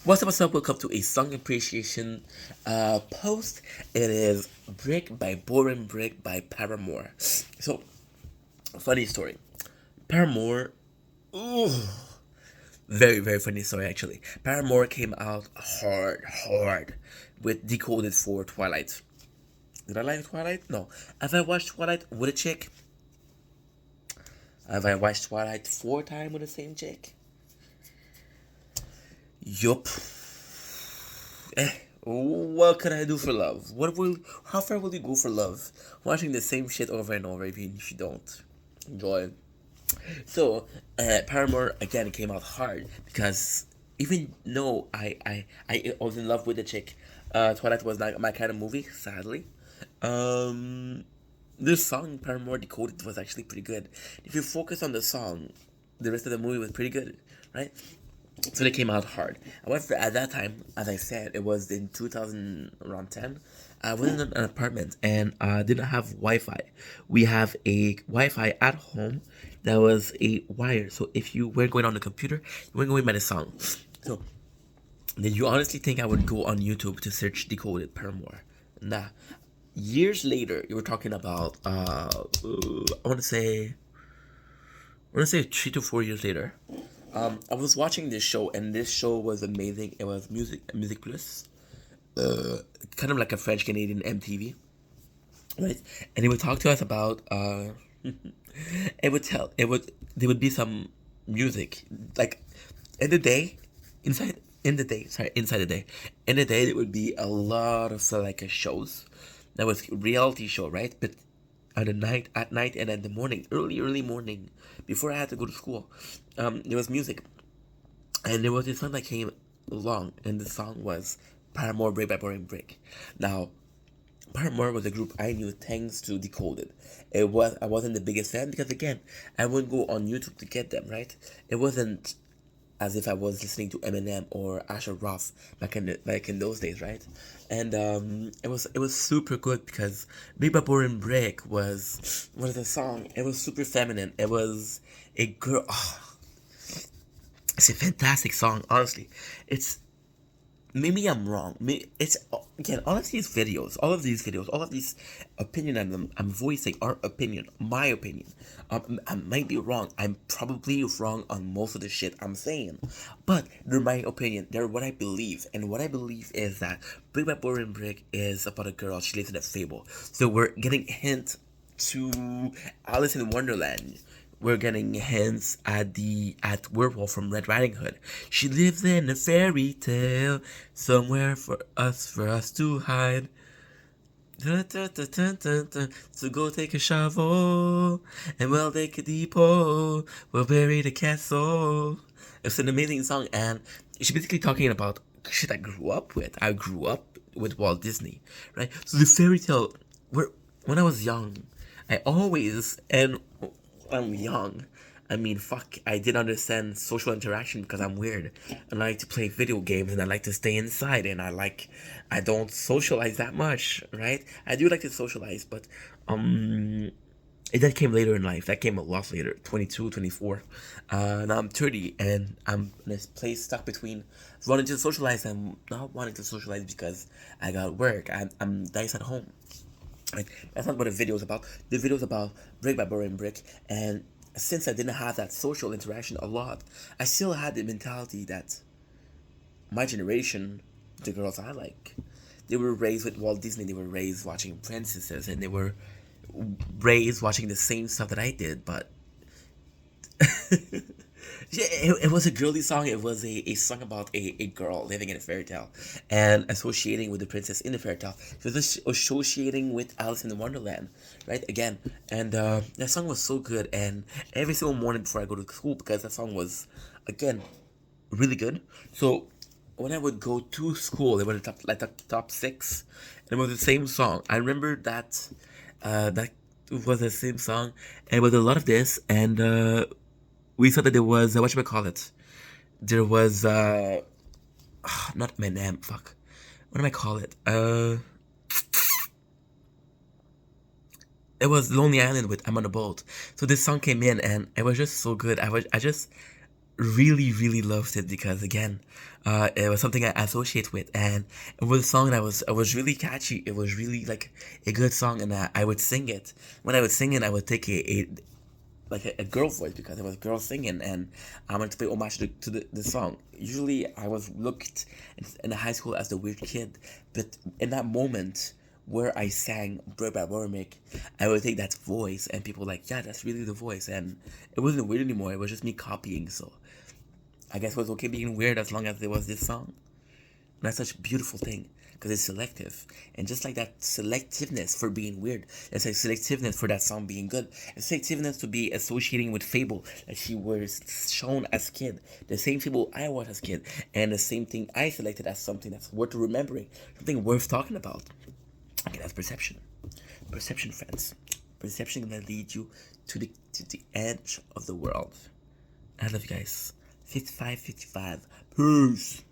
What's up? Welcome to a song appreciation post. It is Brick by Boring Brick by Paramore. So, funny story. Paramore, ooh, very funny story actually. Paramore came out hard with Decoded for Twilight. Did I like Twilight? No. Have I watched Twilight with a chick? Have I watched Twilight 4 times with the same chick? Yup. Eh, what could I do for love? How far will you go for love? Watching the same shit over and over even if you don't enjoy. So, Paramore again came out hard because even though I was in love with the chick, Twilight was not my kind of movie, sadly. Um, this song Paramore Decoded was actually pretty good. If you focus on the song, the rest of the movie was pretty good, right? So they came out hard. However, at that time, as I said, it was in 2010. I was in an apartment and didn't have Wi-Fi. We have a Wi-Fi at home that was a wire. So if you were going on the computer, you weren't going by the song. So did you honestly think I would go on YouTube to search Decoded Paramore? Nah. Years later, you were talking about I want to say 3 to 4 years later. I was watching this show, and this show was amazing. It was Music Plus, kind of like a French Canadian MTV, right? And it would talk to us about. It would there would be some music like in the day, inside the day, in the day there would be a lot of like shows. That was reality show, right? But at night and in the morning, early morning, before I had to go to school, there was music, and there was this song that came along, and the song was Paramore Break by Boring Brick. Now, Paramore was a group I knew thanks to Decoded. I wasn't the biggest fan because again, I wouldn't go on YouTube to get them, right? It wasn't as if I was listening to Eminem or Asher Roth back in those days, right? And it was super good because Big Bopper and Break was a song. It was super feminine. It was a girl. Oh, it's a fantastic song. Honestly, it's maybe I'm wrong. It's again, all of these videos, all of these opinion I'm voicing are opinion, my opinion. I might be wrong. I'm probably wrong on most of the shit I'm saying, but they're my opinion. They're what I believe, and what I believe is that Brick by Boring Brick is about a girl. She lives in a fable, so we're getting hint to Alice in Wonderland. We're getting hints at Werewolf from Red Riding Hood. She lives in a fairy tale somewhere for us to hide. Dun, dun, dun, dun, dun, dun. So go take a shovel and we'll dig a deep hole. We'll bury the castle. It's an amazing song, and she's basically talking about shit I grew up with. I grew up with Walt Disney, right? So the fairy tale, when I was young, I always and I'm young. I mean, fuck, I didn't understand social interaction because I'm weird. And I like to play video games and I like to stay inside and I don't socialize that much, right? I do like to socialize, but, that came later in life. That came a lot later, 22, 24. Now I'm 30 and I'm in this place stuck between wanting to socialize and not wanting to socialize because I got work. I'm nice at home. Like, that's not what the video is about. The video is about Brick by Boring Brick, and since I didn't have that social interaction a lot, I still had the mentality that my generation, the girls I like, they were raised with Walt Disney, they were raised watching princesses, and they were raised watching the same stuff that I did, but yeah, it was a girly song. It was a song about a girl living in a fairy tale and associating with the princess in the fairy tale. She was associating with Alice in the Wonderland, right? Again, and that song was so good. And every single morning before I go to school, because that song was, again, really good. So when I would go to school, it was the top six, and it was the same song. I remember that was the same song, and it was a lot of this, and we thought that there was what should we call it? There was not Eminem. Fuck. What do I call it? It was Lonely Island with I'm on a Boat. So this song came in and it was just so good. I just really, really loved it because again, it was something I associate with, and it was a song that was really catchy. It was really like a good song, and I would sing it. When I would sing it, I would take a girl voice because it was a girl singing, and I wanted to pay homage to the song. Usually, I was looked in high school as the weird kid, but in that moment where I sang Bird by Warmick, I would take that voice, and people were like, yeah, that's really the voice, and it wasn't weird anymore. It was just me copying. So I guess it was okay being weird as long as there was this song. And that's such a beautiful thing because it's selective. And just like that selectiveness for being weird, it's like selectiveness for that song being good. It's selectiveness to be associating with Fable that she was shown as kid. The same Fable I was as kid. And the same thing I selected as something that's worth remembering. Something worth talking about. Okay, that's perception. Perception, friends. Perception gonna lead you to the edge of the world. I love you guys. 55, 55. Peace.